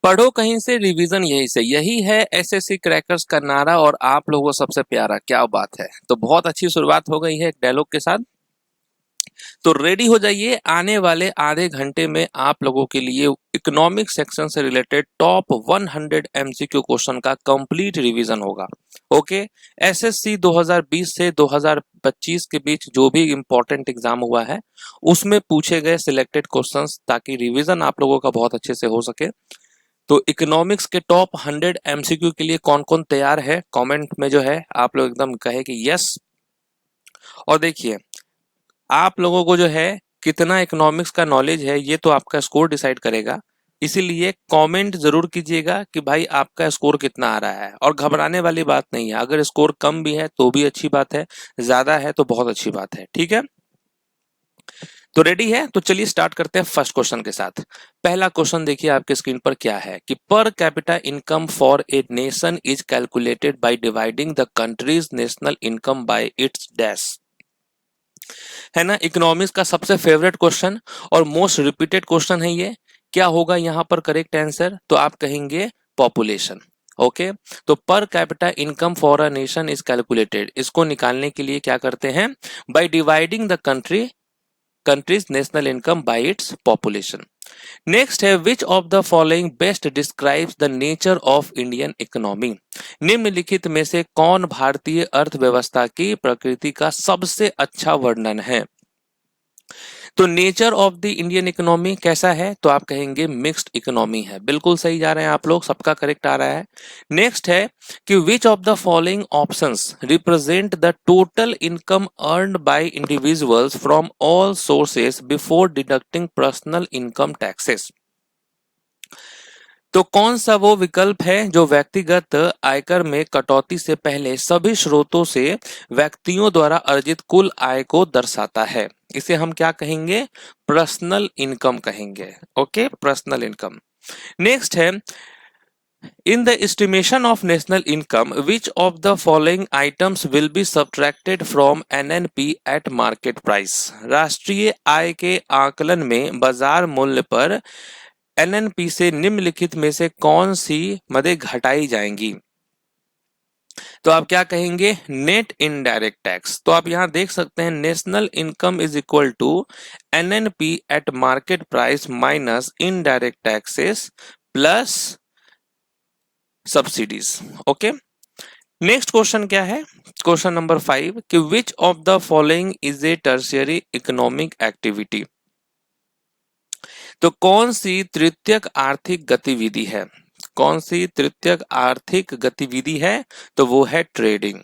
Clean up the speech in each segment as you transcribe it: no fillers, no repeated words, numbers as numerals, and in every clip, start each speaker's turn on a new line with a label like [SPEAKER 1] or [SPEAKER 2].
[SPEAKER 1] पढ़ो कहीं से, रिवीजन यही से, यही है एसएससी क्रैकर्स का नारा और आप लोगों को सबसे प्यारा। क्या बात है। तो बहुत अच्छी शुरुआत हो गई है एक डायलॉग के साथ। तो रेडी हो जाइए, आने वाले आधे घंटे में आप लोगों के लिए इकोनॉमिक सेक्शन से रिलेटेड टॉप 100 एमसीक्यू क्वेश्चन का कंप्लीट रिवीजन होगा। ओके। एसएससी 2020 से 2025 के बीच जो भी इंपॉर्टेंट एग्जाम हुआ है उसमें पूछे गए सिलेक्टेड क्वेश्चंस, ताकि रिवीजन आप लोगों का बहुत अच्छे से हो सके। तो इकोनॉमिक्स के टॉप 100 एमसीक्यू के लिए कौन कौन तैयार है, कमेंट में जो है आप लोग एकदम कहे कि यस। और देखिए, आप लोगों को जो है कितना इकोनॉमिक्स का नॉलेज है ये तो आपका स्कोर डिसाइड करेगा। इसीलिए कमेंट जरूर कीजिएगा कि भाई आपका स्कोर कितना आ रहा है। और घबराने वाली बात नहीं है, अगर स्कोर कम भी है तो भी अच्छी बात है, ज्यादा है तो बहुत अच्छी बात है। ठीक है, तो रेडी है? तो चलिए स्टार्ट करते हैं फर्स्ट क्वेश्चन के साथ। पहला क्वेश्चन देखिए आपके स्क्रीन पर क्या है कि पर capita income for a nation is calculated by dividing the country's national income by it's dash. है ना, इकोनॉमिक्स का सबसे फेवरेट क्वेश्चन और मोस्ट रिपीटेड क्वेश्चन है ये। क्या होगा यहाँ पर करेक्ट आंसर? तो आप कहेंगे पॉपुलेशन। ओके। तो per capita income for a nation is calculated, इसको निकालने के लिए क्या करते हैं? By dividing the country's national income by its population. Next है which of the following best describes the nature of Indian economy. निम्नलिखित में से कौन भारतीय अर्थव्यवस्था की प्रकृति का सबसे अच्छा वर्णन है? तो nature of the Indian economy कैसा है? तो आप कहेंगे मिक्स्ड इकोनॉमी है। बिल्कुल सही जा रहे हैं आप लोग, सबका करेक्ट आ रहा है। नेक्स्ट है कि which of the following options represent the total income earned bye individuals from all sources before deducting personal income taxes. तो कौन सा वो विकल्प है जो व्यक्तिगत आयकर में कटौती से पहले सभी स्रोतों से व्यक्तियों द्वारा अर्जित कुल आय को दर्शाता है? इसे हम क्या कहेंगे? पर्सनल इनकम कहेंगे। Okay, personal income. नेक्स्ट है in the estimation of national income which of the following items will be subtracted from NNP at market price. राष्ट्रीय आय के आकलन में बाजार मूल्य पर एनएनपी से निम्नलिखित में से कौन सी मदें घटाई जाएंगी? तो आप क्या कहेंगे? Net indirect tax. तो आप यहां देख सकते हैं national income is equal to NNP at market price minus indirect taxes plus subsidies. Okay. Next question क्या है? क्वेश्चन नंबर 5 कि which of the following is a tertiary economic activity. तो कौन सी तृतीयक आर्थिक गतिविधि है? कौन सी तृतीयक आर्थिक गतिविधि है? तो वो है ट्रेडिंग।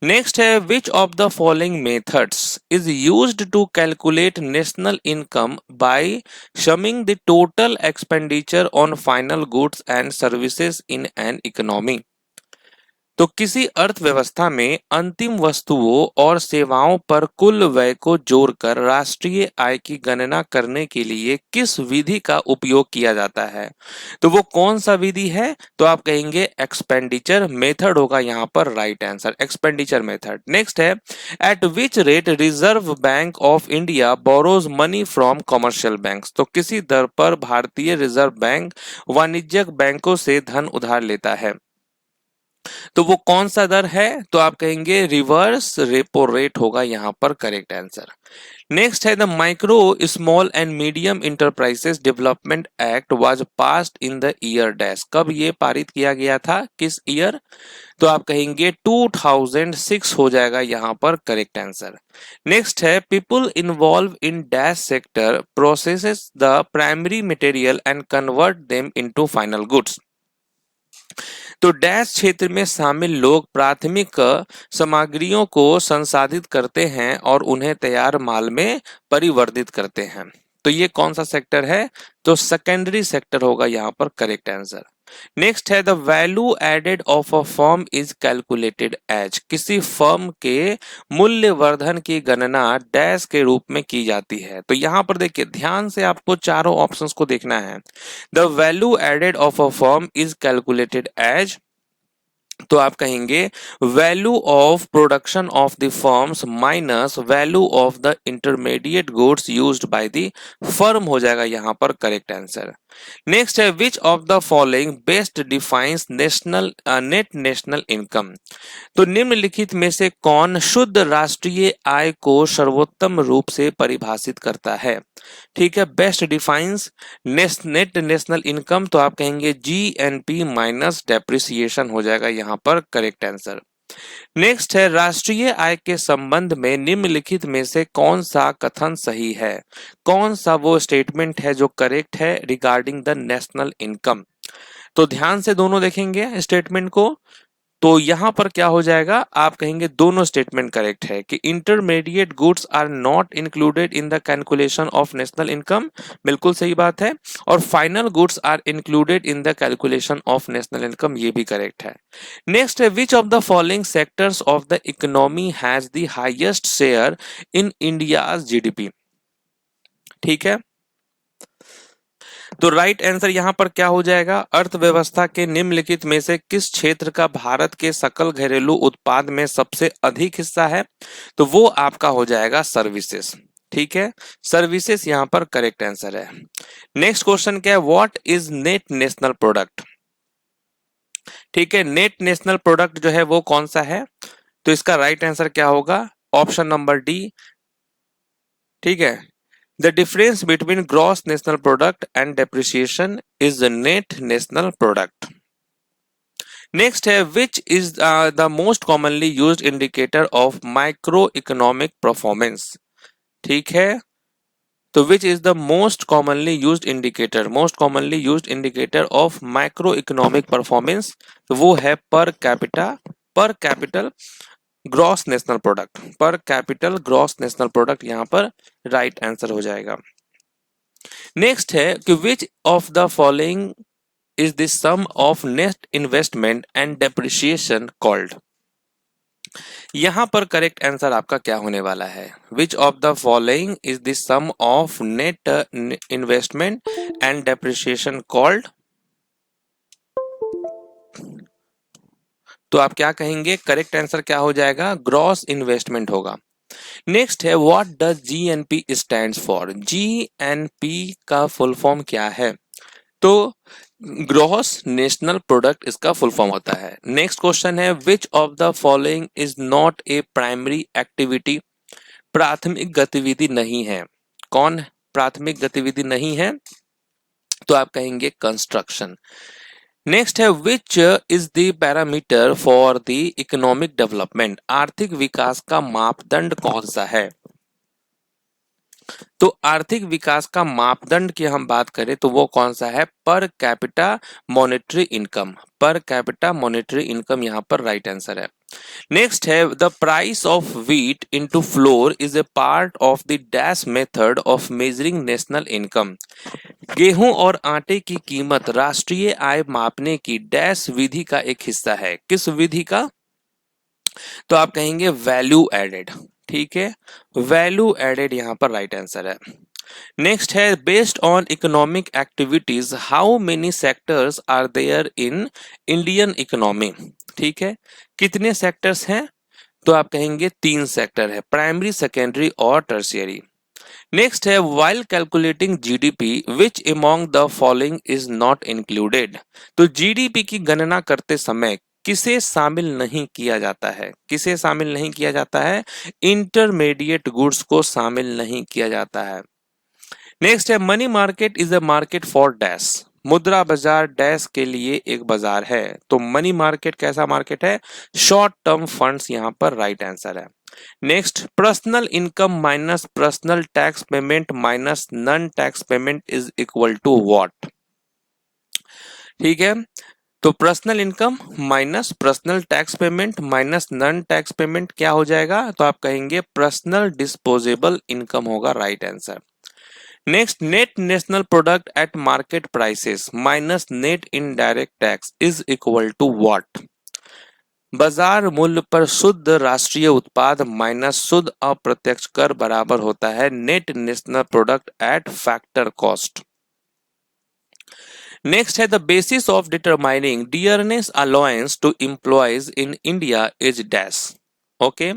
[SPEAKER 1] नेक्स्ट है which of the following methods is used to calculate national income by summing the total expenditure on final goods and services in an economy. तो किसी अर्थव्यवस्था में अंतिम वस्तुओं और सेवाओं पर कुल व्यय को जोड़कर राष्ट्रीय आय की गणना करने के लिए किस विधि का उपयोग किया जाता है? तो वो कौन सा विधि है? तो आप कहेंगे एक्सपेंडिचर मेथड होगा यहाँ पर right answer, expenditure method. Next है at which rate Reserve Bank of India borrows money from commercial banks. तो किसी दर पर भारतीय रिजर्व बैंक वाणिज्यिक बैंकों से धन उधार लेता है? तो वो कौन सा दर है? तो आप कहेंगे रिवर्स रेपो रेट होगा यहाँ पर करेक्ट आंसर। नेक्स्ट है the micro small and medium enterprises development act was passed in the year dash. कब ये पारित किया गया था, किस ईयर? तो आप कहेंगे 2006 हो जाएगा यहाँ पर करेक्ट आंसर। नेक्स्ट है people involve in dash sector processes the primary material and convert them into final goods. तो डैश क्षेत्र में शामिल लोग प्राथमिक सामग्रियों को संसाधित करते हैं और उन्हें तैयार माल में परिवर्तित करते हैं। तो ये कौन सा सेक्टर है? तो सेकेंडरी सेक्टर होगा यहाँ पर करेक्ट आंसर। नेक्स्ट है the value added of a firm is calculated as. किसी फर्म के मूल्य वर्धन की गणना डैश के रूप में की जाती है। तो यहाँ पर देखिए ध्यान से आपको चारों ऑप्शंस को देखना है। The value added of a firm is calculated as, तो आप कहेंगे value of production of the firms minus value of the intermediate goods used by the firm हो जाएगा यहाँ पर करेक्ट आंसर। नेक्स्ट है which of the following best defines national net national income. तो निम्नलिखित में से कौन शुद्ध राष्ट्रीय आय को सर्वोत्तम रूप से परिभाषित करता है। ठीक है, best defines net national income, तो आप कहेंगे जीएनपी माइनस डेप्रिसिएशन हो जाएगा यहाँ पर करेक्ट आंसर। नेक्स्ट है राष्ट्रीय आय के संबंध में निम्नलिखित में से कौन सा कथन सही है। कौन सा वो स्टेटमेंट है जो करेक्ट है रिगार्डिंग द नेशनल इनकम। तो ध्यान से दोनों देखेंगे स्टेटमेंट को, तो यहां पर क्या हो जाएगा, आप कहेंगे दोनों स्टेटमेंट करेक्ट है कि intermediate goods are not included in the calculation of national income, बिल्कुल सही बात है। और final goods are included in the calculation of national income, ये भी करेक्ट है। नेक्स्ट है which of the following sectors of the economy has the highest share in India's GDP. ठीक है, तो राइट आंसर यहां पर क्या हो जाएगा, अर्थव्यवस्था के निम्नलिखित में से किस क्षेत्र का भारत के सकल घरेलू उत्पाद में सबसे अधिक हिस्सा है। तो वो आपका हो जाएगा सर्विसेज। ठीक है, सर्विसेज यहां पर करेक्ट आंसर है। नेक्स्ट क्वेश्चन क्या है, what is net national product. ठीक है, नेट नेशनल प्रोडक्ट जो है वो कौन सा है, तो इसका राइट आंसर क्या होगा, ऑप्शन नंबर डी। ठीक है, the difference between gross national product and depreciation is the net national product. Next है which is the most commonly used indicator of microeconomic performance. ठीक है, तो which is the most commonly used indicator of microeconomic performance, तो वो है per capital gross national product, per capital gross national product यहां पर right answer हो जाएगा। नेक्स्ट है कि which of the following is the sum of net investment and depreciation called. यहां पर करेक्ट आंसर आपका क्या होने वाला है, which of the following is the sum of net investment and depreciation called. तो आप क्या कहेंगे, करेक्ट आंसर क्या हो जाएगा, ग्रॉस इन्वेस्टमेंट होगा। नेक्स्ट है what does GNP stands for. GNP का फुल फॉर्म क्या है, तो ग्रॉस नेशनल प्रोडक्ट इसका फुल फॉर्म होता है। नेक्स्ट क्वेश्चन है which of the following is not a primary activity. प्राथमिक गतिविधि नहीं है, कौन प्राथमिक गतिविधि नहीं है, तो आप कहेंगे कंस्ट्रक्शन। नेक्स्ट है which is the parameter for the economic development. आर्थिक विकास का मापदंड कौन सा है, तो आर्थिक विकास का मापदंड की हम बात करें तो वो कौन सा है, per capita monetary income. Per capita monetary income यहां पर राइट आंसर है। नेक्स्ट है the price of wheat into floor is a part of the dash method of measuring national income. गेहूं और आटे की कीमत राष्ट्रीय आय मापने की डैश विधि का एक हिस्सा है, किस विधि का, तो आप कहेंगे वैल्यू एडेड। ठीक है, वैल्यू एडेड यहां पर राइट आंसर है। नेक्स्ट है based on economic activities how many sectors are there in Indian economy. ठीक है, कितने सेक्टर्स हैं, तो आप कहेंगे 3 सेक्टर है, प्राइमरी सेकेंडरी और टर्शियरी। नेक्स्ट है while calculating GDP which among the following is not included. तो जीडीपी की गणना करते समय किसे शामिल नहीं किया जाता है, किसे शामिल नहीं किया जाता है, इंटरमीडिएट गुड्स को शामिल नहीं किया जाता है। नेक्स्ट है money market is a market for dash. मुद्रा बाजार डैश के लिए एक बाजार है, तो मनी मार्केट कैसा मार्केट है, शॉर्ट टर्म फंड्स यहां पर राइट आंसर है। Next personal income minus personal tax payment minus non tax payment is equal to what. ठीक है, तो personal income minus personal tax payment minus non tax payment क्या हो जाएगा, तो आप कहेंगे पर्सनल डिस्पोजेबल इनकम होगा right answer. Next net national product at market prices minus net indirect tax is equal to what. बाजार मूल्य पर शुद्ध राष्ट्रीय उत्पाद माइनस शुद्ध अप्रत्यक्ष कर बराबर होता है net national product at factor cost. Next है the basis of determining dearness allowance to employees in India is dash. Okay,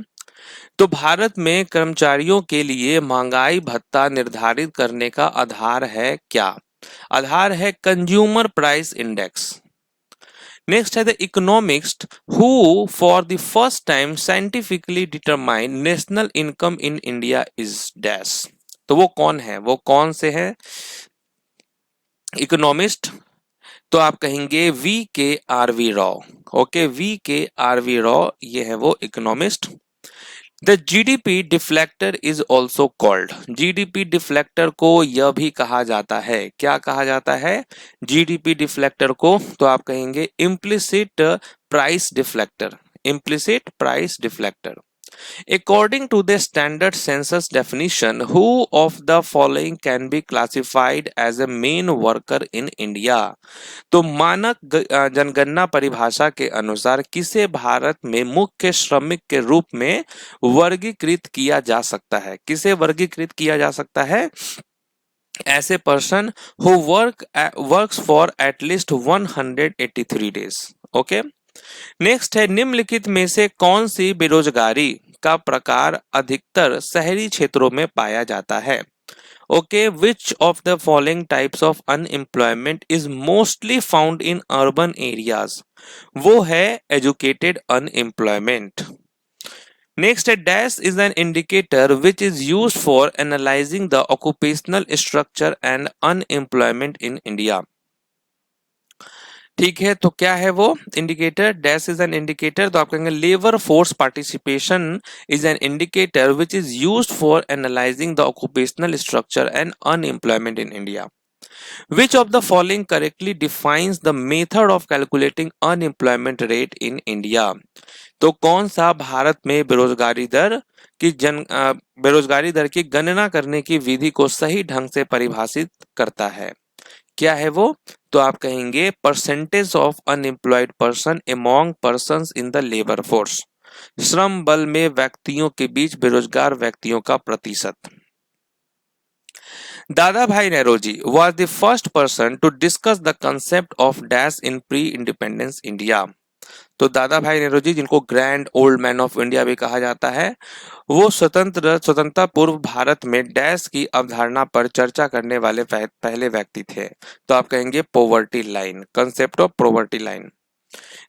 [SPEAKER 1] तो भारत में कर्मचारियों के लिए महंगाई भत्ता निर्धारित करने का आधार है क्या, आधार है कंज्यूमर प्राइस इंडेक्स। नेक्स्ट है the economist who for the first time scientifically determine national income in India is dash. तो वो कौन है, वो कौन से है इकोनॉमिस्ट? तो आप कहेंगे V K R V Rao. Okay, V K R V Rao ये है वो economist. The GDP deflector is also called, GDP deflector को यह भी कहा जाता है, क्या कहा जाता है जीडीपी डिफ्लेक्टर को? तो आप कहेंगे implicit price deflector, implicit price deflector. According to the standard census definition, who of the following can be classified as a main worker in India? तो मानक जनगणना परिभाषा के अनुसार किसे भारत में मुख्य श्रमिक के रूप में वर्गीकृत किया जा सकता है? किसे वर्गीकृत किया जा सकता है? ऐसे person who works for at least 183 days. Okay, next है निम्नलिखित में से कौन सी बेरोजगारी का प्रकार अधिकतर शहरी क्षेत्रों में पाया जाता है? Okay, which of the following types of unemployment is mostly found in urban areas? वो है एजुकेटेड अनएम्प्लॉयमेंट। नेक्स्ट है dash is an indicator which is used for analysing the occupational structure and unemployment in India. ठीक है, तो क्या है वो indicator? Dash is an indicator, तो आप कहेंगे labour force participation is an indicator which is used for analysing the occupational structure and unemployment in India. Which of the following correctly defines the method of calculating unemployment rate in India? तो कौन सा भारत में बेरोजगारी दर की गणना करने की विधि को सही ढंग से परिभाषित करता है? क्या है वो? तो आप कहेंगे percentage of unemployed person among persons in the labour force, श्रम बल में व्यक्तियों के बीच बेरोजगार व्यक्तियों का प्रतिशत। Dadabhai Nauroji was the first person to discuss the concept of dash in pre-independence India. तो दादा भाई नेहरू जिनको grand old man of India भी कहा जाता है, वो स्वतंत्रता पूर्व भारत में डैश की अवधारणा पर चर्चा करने वाले पहले व्यक्ति थे। तो आप कहेंगे poverty line, concept of poverty line.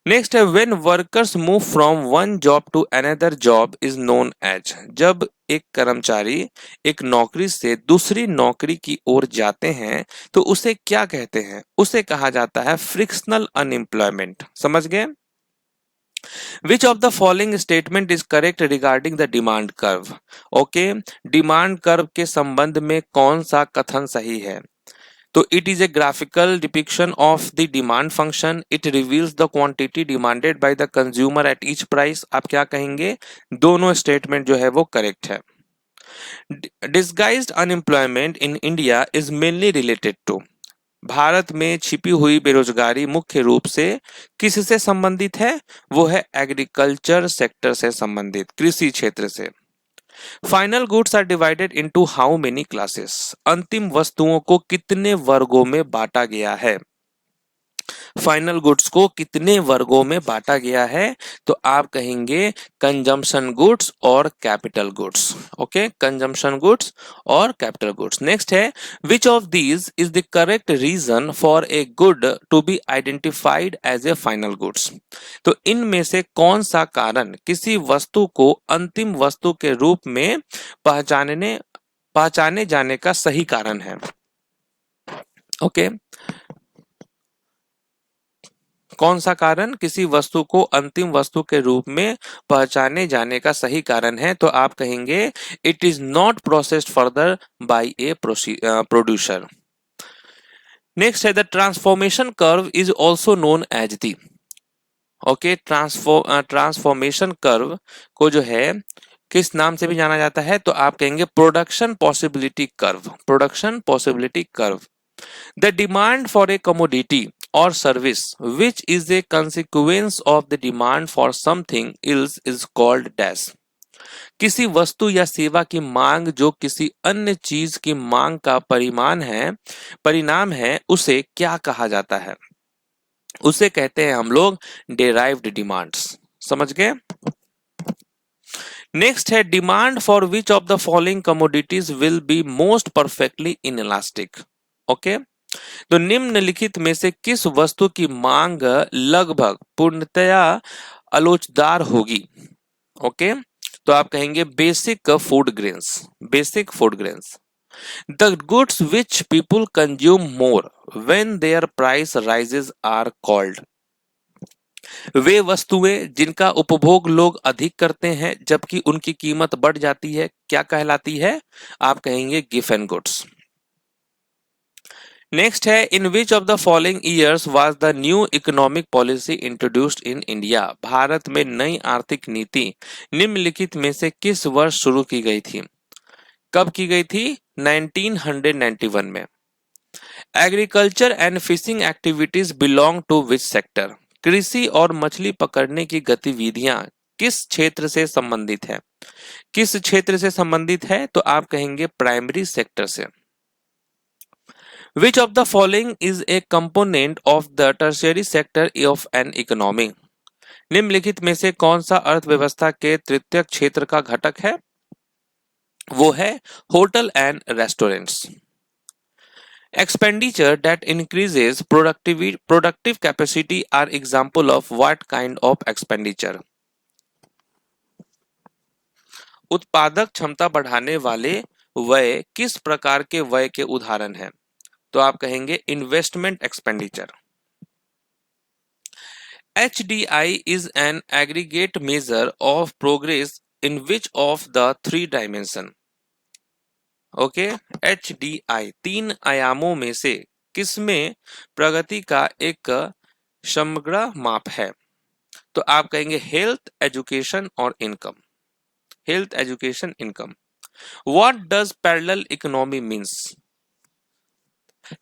[SPEAKER 1] Next है when workers move from one job to another job is known as, जब एक कर्मचारी एक नौकरी से दूसरी नौकरी की ओर जाते हैं तो उसे क्या कहते हैं? उसे कहा जाता है फ्रिक्शनल अनएम्प्लॉयमेंट। समझ गए? Which of the following statement is correct regarding the demand curve? Okay, demand curve के संबंध में कौन सा कथन सही है? तो it is a graphical depiction of the demand function. It reveals the quantity demanded by the consumer at each price. आप क्या कहेंगे? दोनों स्टेटमेंट जो है वो करेक्ट है। Disguised unemployment in India is mainly related to, Bharat में छिपी हुई बेरोजगारी मुख्य रूप से किससे संबंधित है? वो है एग्रीकल्चर सेक्टर से संबंधित, कृषि क्षेत्र से। Final goods are divided into how many classes, अंतिम वस्तुओं को कितने वर्गों में बांटा गया है? फाइनल गुड्स को कितने वर्गों में बांटा गया है? तो आप कहेंगे कंजम्पशन गुड्स और capital goods. Okay, consumption goods और कैपिटल गुड्स। नेक्स्ट है which of these is the correct reason for a good to be identified as a final goods? तो इनमें से कौन सा कारण किसी वस्तु को अंतिम वस्तु के रूप में पहचाने जाने का सही कारण है? ओके, कौन सा कारण किसी वस्तु को अंतिम वस्तु के रूप में पहचाने जाने का सही कारण है? तो आप कहेंगे it is not processed further by a producer. Next है the transformation curve is also known as the, okay, transformation curve को जो है किस नाम से भी जाना जाता है? तो आप कहेंगे production possibility curve, production possibility curve. The demand for A commodity or service which is a consequence of the demand for something else is called dash। किसी वस्तु या सेवा की मांग जो किसी अन्य चीज की मांग का परिणाम है उसे क्या कहा जाता है? उसे कहते हैं हम लोग डेराइव्ड डिमांड्स। समझ गए? नेक्स्ट है demand for which of the following commodities will be most perfectly inelastic. Okay, तो निम्नलिखित में से किस वस्तु की मांग लगभग पूर्णतया आलोचदार होगी? ओके, तो आप कहेंगे basic food grains. Basic food grains, the goods which people consume more when their price rises are called. वे वस्तुएं जिनका उपभोग लोग अधिक करते हैं जबकि उनकी कीमत बढ़ जाती है, क्या कहलाती है? आप कहेंगे गिफ्ट एंड गुड्स। नेक्स्ट है, in which of the following years was the new economic policy introduced in India. Bharat में नई आर्थिक नीति निम्नलिखित में से किस वर्ष शुरू की गई थी? कब की गई थी? 1991 में। Agriculture and fishing activities belong to which sector. कृषि और मछली पकड़ने की गतिविधियां किस क्षेत्र से संबंधित है? किस क्षेत्र से संबंधित है? तो आप कहेंगे प्राइमरी सेक्टर से। Which of the following is a component of the tertiary sector of an economy? निम्नलिखित में से कौन सा अर्थव्यवस्था के तृतीयक क्षेत्र का घटक है? वो है hotel and restaurants. Expenditure that increases productive capacity are example of what kind of expenditure? उत्पादक क्षमता बढ़ाने वाले व्यय किस प्रकार के व्यय के उदाहरण हैं? तो आप कहेंगे investment expenditure. HDI is an aggregate measure of progress in which of the three dimension? Okay, HDI तीन आयामों में से किसमें प्रगति का एक समग्र माप है? तो आप कहेंगे हेल्थ, एजुकेशन और income. Health, education, income. What does parallel economy means?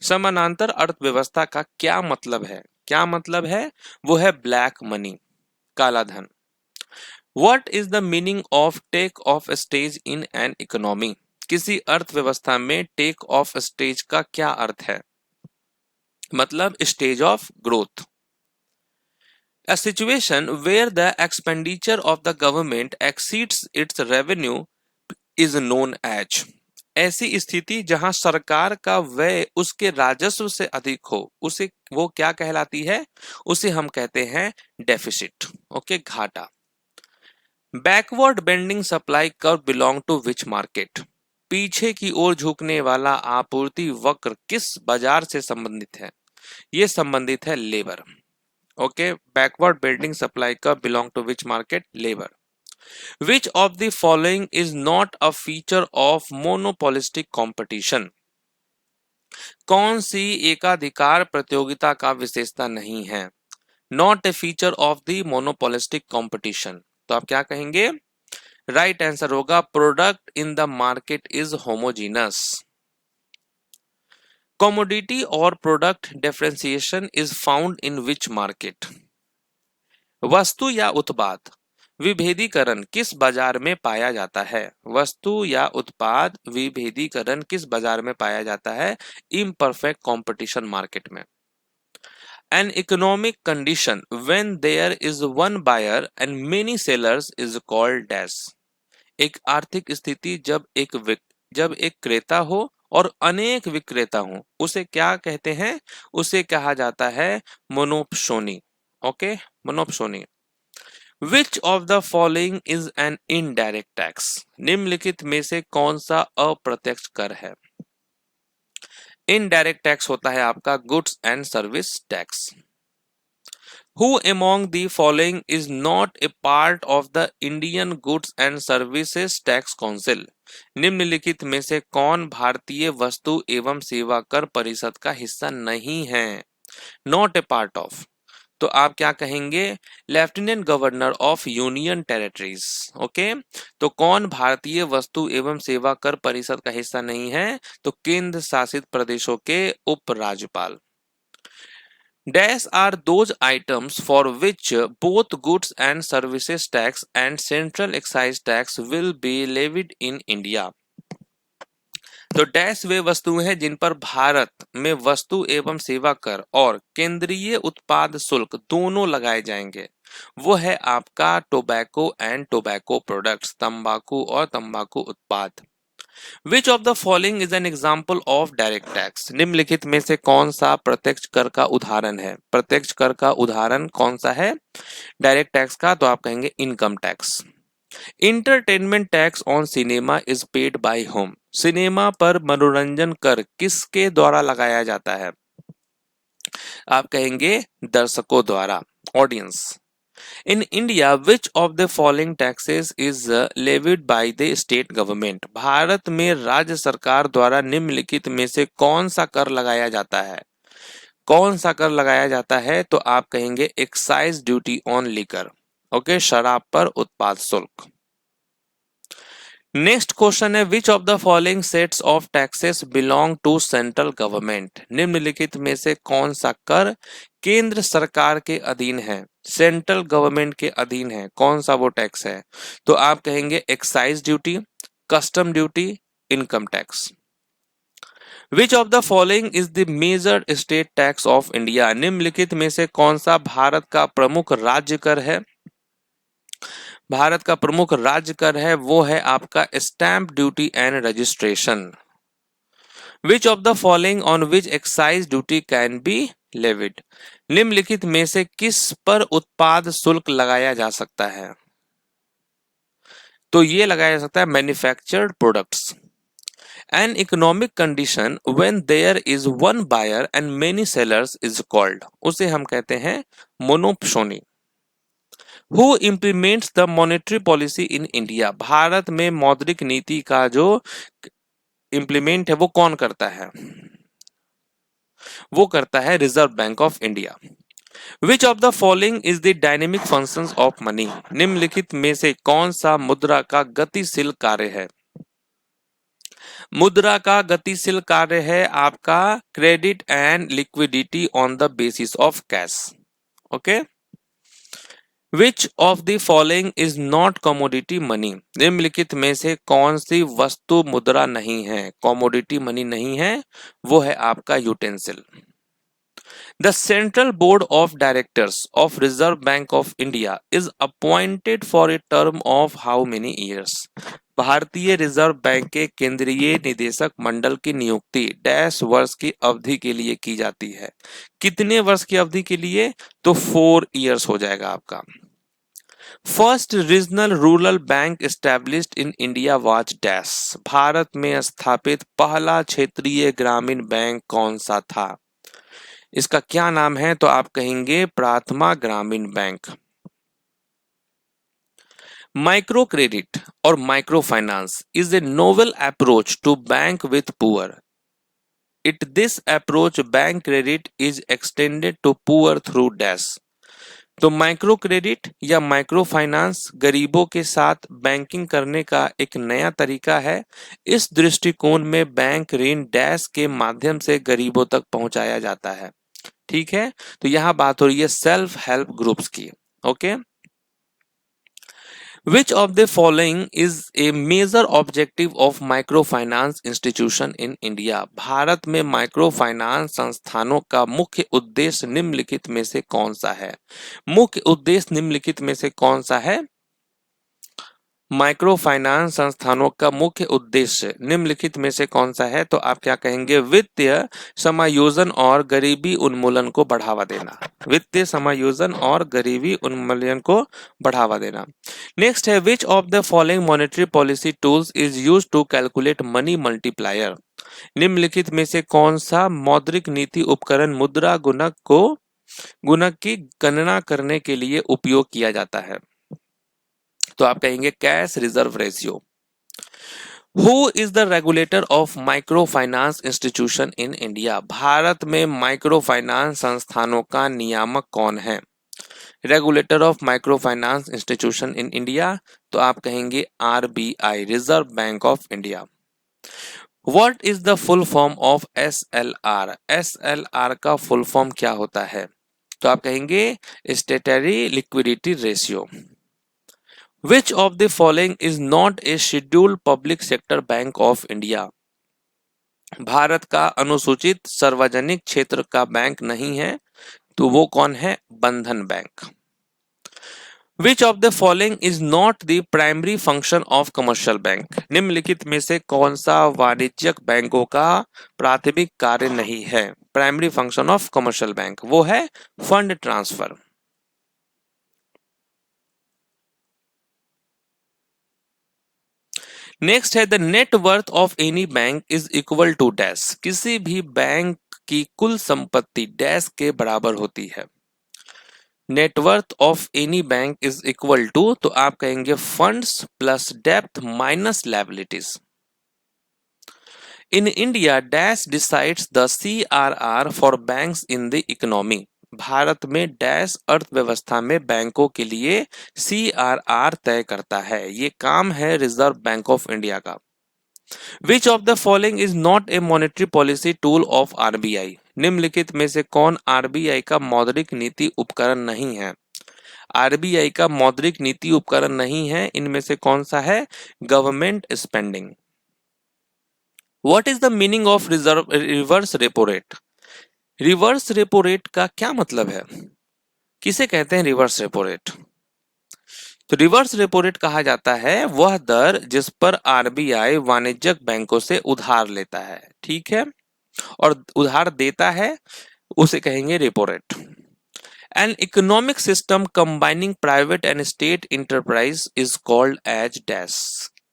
[SPEAKER 1] समानांतर अर्थव्यवस्था का क्या मतलब है? क्या मतलब है? वो है ब्लैक मनी, काला धन। What is the meaning of take off stage in an economy? किसी अर्थव्यवस्था में टेक ऑफ स्टेज का क्या अर्थ है? मतलब stage of growth. A situation where the expenditure of the government exceeds its revenue is known as। ऐसी स्थिति जहां सरकार का व्यय उसके राजस्व से अधिक हो, उसे वो क्या कहलाती है? उसे हम कहते हैं डेफिसिट। ओके, घाटा। Backward bending supply curve belong to which market? पीछे की ओर झुकने वाला आपूर्ति वक्र किस बाजार से संबंधित है? ये संबंधित है labour. Okay, backward bending supply curve belong to which market? Labour. Which of the following is not a feature of monopolistic competition? कौन सी एकाधिकार प्रतियोगिता का विशेषता नहीं है? Not a feature of the monopolistic competition। तो आप क्या कहेंगे? राइट आंसर होगा product in the market is homogeneous. Commodity और product differentiation is found in which market? वस्तु या उत्पाद विभेदीकरण किस बाजार में पाया जाता है? वस्तु या उत्पाद विभेदीकरण किस बाजार में पाया जाता है? इम्परफेक्ट कंपटीशन मार्केट में। An economic condition when there is one buyer and many sellers is called as। एक आर्थिक स्थिति जब एक क्रेता हो और अनेक विक्रेता हो, उसे क्या कहते हैं? उसे कहा जाता है monopoly. Okay, monopoly. Which of the following is an indirect tax? निम्नलिखित में से कौन सा अप्रत्यक्ष कर है? इनडायरेक्ट टैक्स होता है आपका goods and service tax. Who among the following is not a part of the Indian Goods and Services Tax Council? निम्नलिखित में से कौन भारतीय वस्तु एवं सेवा कर परिषद का हिस्सा नहीं है? Not a part of। तो आप क्या कहेंगे? Lieutenant governor of union territories. Okay, तो कौन भारतीय वस्तु एवं सेवा कर परिषद का हिस्सा नहीं है? तो केंद्र शासित प्रदेशों के उपराज्यपाल। Dash are those items for which both goods and services tax and central excise tax will be levied in India। तो डैश वे वस्तुएं हैं जिन पर भारत में वस्तु एवं सेवा कर और केंद्रीय उत्पाद शुल्क दोनों लगाए जाएंगे। वो है आपका टोबैको एंड टोबैको प्रोडक्ट्स, तंबाकू और तंबाकू उत्पाद। विच of the following is an example of direct tax? निम्नलिखित में से कौन सा प्रत्यक्ष कर का उदाहरण है? प्रत्यक्ष कर का उदाहरण कौन सा है डायरेक्ट टैक्स का? तो आप कहेंगे income tax. Entertainment tax on cinema is paid by home? Cinema पर मनोरंजन कर किसके द्वारा लगाया जाता है? आप कहेंगे दर्शकों द्वारा, audience. In India which of the following taxes is levied by the state government? Bharat में राज्य सरकार द्वारा निम्नलिखित में से कौन सा कर लगाया जाता है? कौन सा कर लगाया जाता है? तो आप कहेंगे excise duty on liquor. Okay, शराब पर उत्पाद शुल्क। नेक्स्ट क्वेश्चन है which of the following sets of taxes belong to central government? निम्नलिखित में से कौन सा कर केंद्र सरकार के अधीन है, सेंट्रल गवर्नमेंट के अधीन है? कौन सा वो टैक्स है? तो आप कहेंगे excise duty, custom duty, income tax. Which of the following is the major state tax of India? निम्नलिखित में से कौन सा भारत का प्रमुख राज्य कर है? भारत का प्रमुख राज्य कर है वो है आपका stamp duty and registration. Which of the following on which excise duty can be levied? निम्नलिखित में से किस पर उत्पाद शुल्क लगाया जा सकता है? तो ये लगाया जा सकता है manufactured products. An economic condition when there is one buyer and many sellers is called? उसे हम कहते हैं monopoly. Who implements the monetary policy in India? भारत में मौद्रिक नीति का जो इम्प्लीमेंट है वो कौन करता है? वो करता है reserve Bank of India. Which of the following is the dynamic functions of money? निम्नलिखित में से कौन सा मुद्रा का गतिशील कार्य है? मुद्रा का गतिशील कार्य है आपका credit and liquidity on the basis of cash. Okay, which of the following is not commodity money? निम्नलिखित में से कौन सी वस्तु मुद्रा नहीं है, कमोडिटी मनी नहीं है? वो है आपका utensil. The central board of directors of reserve Bank of India is appointed for a term of how many years? भारतीय रिजर्व बैंक के केंद्रीय निदेशक मंडल की नियुक्ति डैश वर्ष की अवधि के लिए की जाती है? कितने वर्ष की अवधि के लिए? तो 4 ईयर्स हो जाएगा आपका। First regional rural bank established in India was dash? Bharat में स्थापित पहला क्षेत्रीय ग्रामीण बैंक कौन सा था? इसका क्या नाम है? तो आप कहेंगे Prathama Gramin bank. Micro credit और micro finance is a novel approach to bank with poor. It this approach bank credit is extended to poor through dash? तो माइक्रो क्रेडिट या माइक्रो फाइनेंस गरीबों के साथ बैंकिंग करने का एक नया तरीका है। इस दृष्टिकोण में बैंक ऋण डैश के माध्यम से गरीबों तक पहुंचाया जाता है। ठीक है, तो यहां बात हो रही है सेल्फ हेल्प ग्रुप्स की। Okay, which of the following is a major objective of micro finance institution in India? Bharat में माइक्रो फाइनेंस संस्थानों का मुख्य उद्देश्य निम्नलिखित में से कौन सा है? मुख्य उद्देश्य निम्नलिखित में से कौन सा है? माइक्रो फाइनेंस संस्थानों का मुख्य उद्देश्य निम्नलिखित में से कौन सा है? तो आप क्या कहेंगे? वित्तीय समायोजन और गरीबी उन्मूलन को बढ़ावा देना। वित्तीय समायोजन और गरीबी उन्मूलन को बढ़ावा देना। नेक्स्ट है which of the following monetary policy tools is used to calculate money multiplier? निम्नलिखित में से कौन सा मौद्रिक नीति उपकरण मुद्रा गुणक की गणना करने के लिए उपयोग किया जाता है? तो आप कहेंगे cash reserve ratio. Who is the regulator of micro finance institution in India? Bharat में माइक्रो फाइनेंस संस्थानों का नियामक कौन है? Regulator of micro finance institution in India, तो आप कहेंगे RBI, reserve Bank of India. What is the full form of SLR? SLR का फुल फॉर्म क्या होता है? तो आप कहेंगे स्टेटरी liquidity ratio. Which of the following is not a scheduled public sector bank of India? Bharat का अनुसूचित सार्वजनिक क्षेत्र का बैंक नहीं है, तो वो कौन है? बंधन bank. Which of the following is not the primary function of commercial bank? निम्नलिखित में से कौन सा वाणिज्यिक बैंकों का प्राथमिक कार्य नहीं है? Primary function of commercial bank वो है फंड ट्रांसफर। नेक्स्ट है the net worth of any bank is equal to dash. किसी भी बैंक की कुल संपत्ति डैश के बराबर होती है। Net worth of any bank is equal to, तो आप कहेंगे funds plus depth minus liabilities. In India dash decides the CRR for banks in the economy. भारत में डैश अर्थव्यवस्था में बैंकों के लिए CRR तय करता है। ये काम है रिजर्व बैंक ऑफ इंडिया का। विच of the following is not a monetary policy tool of RBI? निम्नलिखित में से कौन RBI का मौद्रिक नीति उपकरण नहीं है? RBI का मौद्रिक नीति उपकरण नहीं है, इनमें से कौन सा है? Government spending. What is the meaning of reverse repo rate? Reverse repo rate का क्या मतलब है? किसे कहते हैं रिवर्स रेपो रेट? तो रिवर्स रेपो रेट कहा जाता है वह दर जिस पर RBI वाणिज्यिक बैंकों से उधार लेता है, ठीक है, और उधार देता है, उसे कहेंगे repo rate. An economic system combining private and state enterprise is called as dash.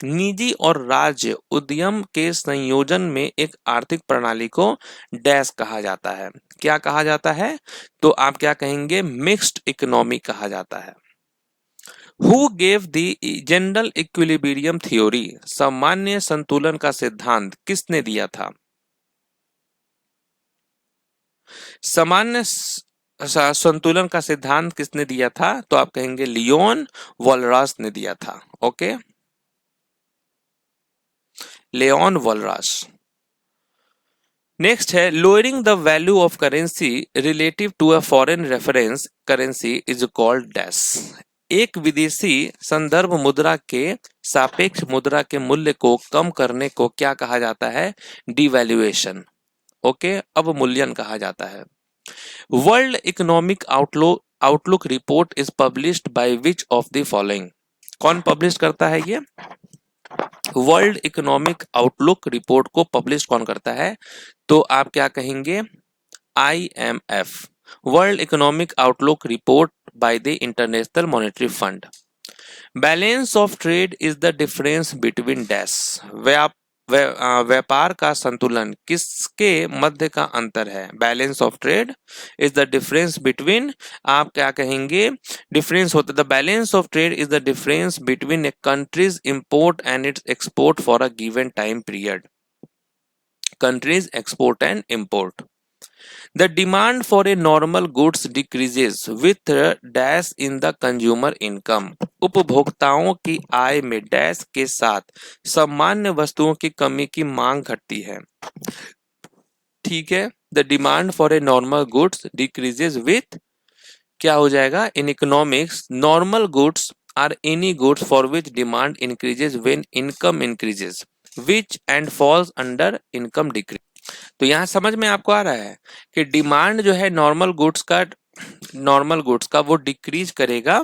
[SPEAKER 1] निजी और राज्य उद्यम के संयोजन में एक आर्थिक प्रणाली को डैश कहा जाता है। क्या कहा जाता है? तो आप क्या कहेंगे? मिक्स्ड इकोनॉमी कहा जाता है। Who gave the general equilibrium theory? सामान्य संतुलन का सिद्धांत किसने दिया था? सामान्य संतुलन का सिद्धांत किसने दिया था? तो आप कहेंगे लियोन वॉलरास ने दिया था। Okay, Leon Walras. नेक्स्ट है lowering the value of currency relative to a foreign reference currency is called dash. एक विदेशी संदर्भ मुद्रा के सापेक्ष मुद्रा के मूल्य को कम करने को क्या कहा जाता है? डिवैल्यूएशन। ओके, अवमूल्यन कहा जाता है। World economic outlook report is published by which of the following? कौन पब्लिश करता है ये? वर्ल्ड इकोनॉमिक आउटलुक रिपोर्ट को पब्लिश कौन करता है? तो आप क्या कहेंगे? IMF, world economic outlook report by the international monetary fund. Balance of trade is the difference between dash. व्यापार का संतुलन किसके मध्य का अंतर है? Balance of trade is the difference between, आप क्या कहेंगे? डिफरेंस होता है the balance of trade is the difference between A countries import and it's export for a given time period. Countries export and import. The demand for a normal goods decreases with dash in the consumer income. उपभोक्ताओं की आय में dash के साथ सामान्य वस्तुओं की कमी की मांग घटती है, ठीक है। The demand for a normal goods decreases with, क्या हो जाएगा? In economics normal goods are any goods for which demand increases when income increases which and falls under income decrease. तो यहां समझ में आपको आ रहा है कि डिमांड जो है नॉर्मल गुड्स का वो डिक्रीज करेगा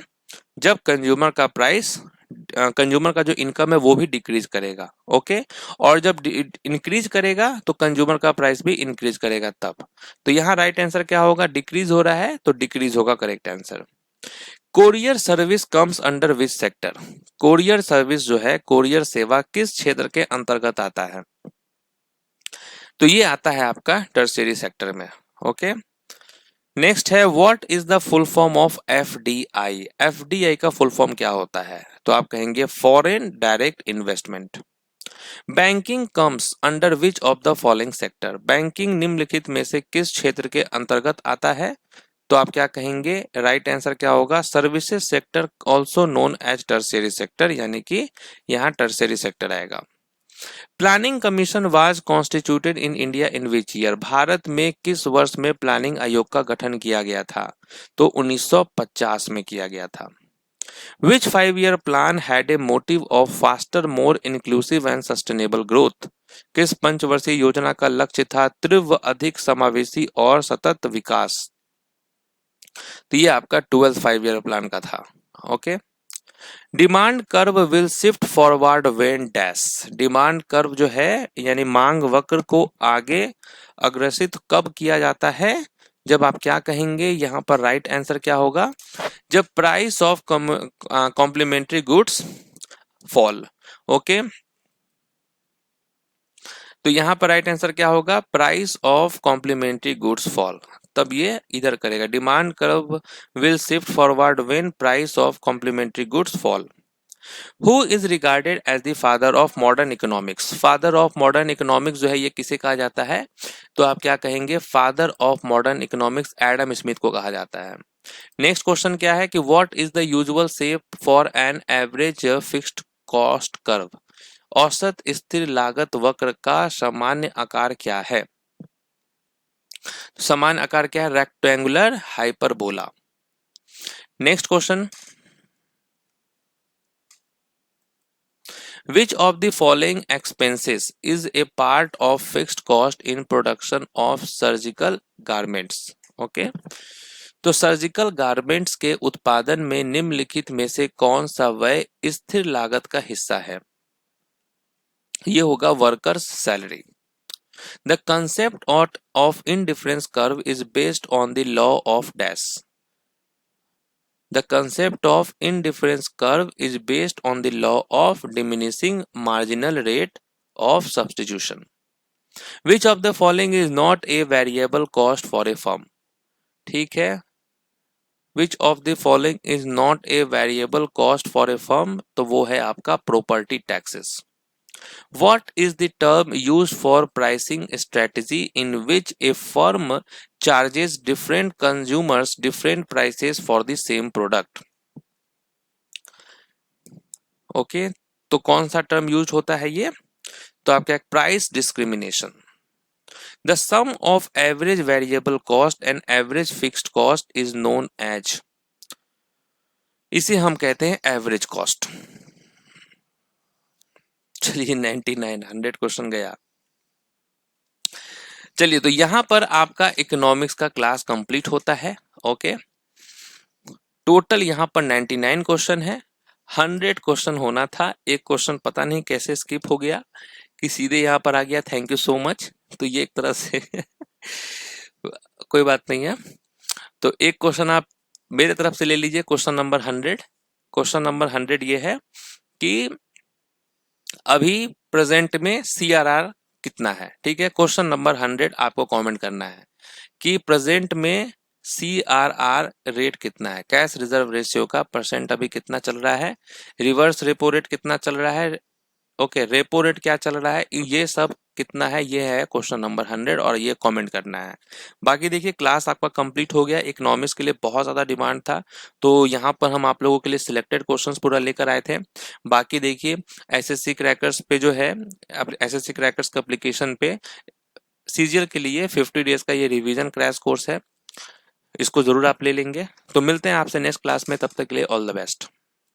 [SPEAKER 1] जब कंज्यूमर का प्राइस, कंज्यूमर का जो इनकम है वो भी डिक्रीज करेगा। ओके, और जब इंक्रीज करेगा तो कंज्यूमर का प्राइस भी इंक्रीज करेगा तब। तो यहाँ राइट आंसर क्या होगा? डिक्रीज हो रहा है तो डिक्रीज होगा correct answer. Courier service comes under which sector? Courier service जो है, कोरियर सेवा किस क्षेत्र के अंतर्गत आता है? तो ये आता है आपका टर्शियरी सेक्टर में। ओके, नेक्स्ट है what is the full form of FDI? FDI का फुल फॉर्म क्या होता है? तो आप कहेंगे foreign direct investment. Banking comes under which of the following sector? Banking निम्नलिखित में से किस क्षेत्र के अंतर्गत आता है? तो आप क्या कहेंगे? राइट आंसर क्या होगा? Services sector also known as tertiary sector, यानी कि यहाँ टर्शियरी सेक्टर आएगा। Planning commission was constituted in India in which year? भारत में किस वर्ष में प्लानिंग आयोग का गठन किया गया था? तो 1950 में किया गया था। विच 5-year plan had a motive of faster more inclusive and sustainable growth? किस पंचवर्षीय योजना का लक्ष्य था तीव्र, अधिक समावेशी और सतत विकास? तो ये आपका 12th 5-year प्लान का था। Okay. Demand curve will shift forward when dash. Demand curve जो है यानी मांग वक्र को आगे अग्रसित कब किया जाता है? जब आप क्या कहेंगे, यहाँ पर राइट आंसर क्या होगा? जब price of complementary goods fall. Okay, तो यहाँ पर राइट आंसर क्या होगा? Price of complementary goods fall, तब ये इधर करेगा। Demand curve will shift forward when price of complementary goods fall. Who is regarded as the father of modern economics? Father of modern economics जो है ये किसे कहा जाता है? तो आप क्या कहेंगे? Father of modern economics Adam Smith को कहा जाता है। नेक्स्ट क्वेश्चन क्या है कि what is the usual shape for an average fixed cost curve? औसत स्थिर लागत वक्र का सामान्य आकार क्या है? सामान्य आकार क्या है? Rectangular hyperbola. Next question, which of the following expenses is a part of fixed cost in production of surgical garments? Okay, तो सर्जिकल गारमेंट्स के उत्पादन में निम्नलिखित में से कौन सा व्यय स्थिर लागत का हिस्सा है? ये होगा workers salary. The concept of indifference curve is based on the law of dash. The concept of indifference curve is based on the law of diminishing marginal rate of substitution. Which of the following is not a variable cost for a firm? ठीक है, which of the following is not a variable cost for a firm? तो वो है आपका property taxes. What is the term used for pricing strategy in which a firm charges different consumers different prices for the same product? Okay, तो कौन सा term use होता है ये? तो आपका price discrimination. The sum of average variable cost and average fixed cost is known as. इसे हम कहते हैं एवरेज कॉस्ट। चलिए 99 100 क्वेश्चन गया। चलिए, तो यहां पर आपका इकोनॉमिक्स का क्लास कंप्लीट होता है। ओके, टोटल यहां पर 99 क्वेश्चन है। 100 क्वेश्चन होना था, एक क्वेश्चन पता नहीं कैसे स्किप हो गया कि सीधे यहाँ पर आ गया। Thank you so much. तो ये एक तरह से कोई बात नहीं है। तो एक क्वेश्चन आप मेरे तरफ से ले लीजिए, क्वेश्चन नंबर 100। क्वेश्चन नंबर 100 ये है कि अभी प्रेजेंट में सीआरआर कितना है। ठीक है, क्वेश्चन नंबर 100 आपको कमेंट करना है कि प्रेजेंट में सीआरआर रेट कितना है, कैश रिजर्व रेशियो का परसेंट अभी कितना चल रहा है, रिवर्स रेपो रेट कितना चल रहा है, ओके रेपो रेट क्या चल रहा है, ये सब कितना है, ये है क्वेश्चन नंबर 100 और ये कमेंट करना है। बाकी देखिए क्लास आपका कंप्लीट हो गया। इकोनॉमिक्स के लिए बहुत ज़्यादा डिमांड था, तो यहाँ पर हम आप लोगों के लिए सिलेक्टेड क्वेश्चंस पूरा लेकर आए थे। बाकी देखिए एसएससी क्रैकर्स पे जो है, एसएससी क्रैकर्स का एप्लीकेशन पे सीजीएल के लिए 50 डेज का ये रिवीजन क्रैश कोर्स है, इसको जरूर आप ले लेंगे। तो मिलते हैं आपसे नेक्स्ट क्लास में, तब तक के लिए ऑल द बेस्ट।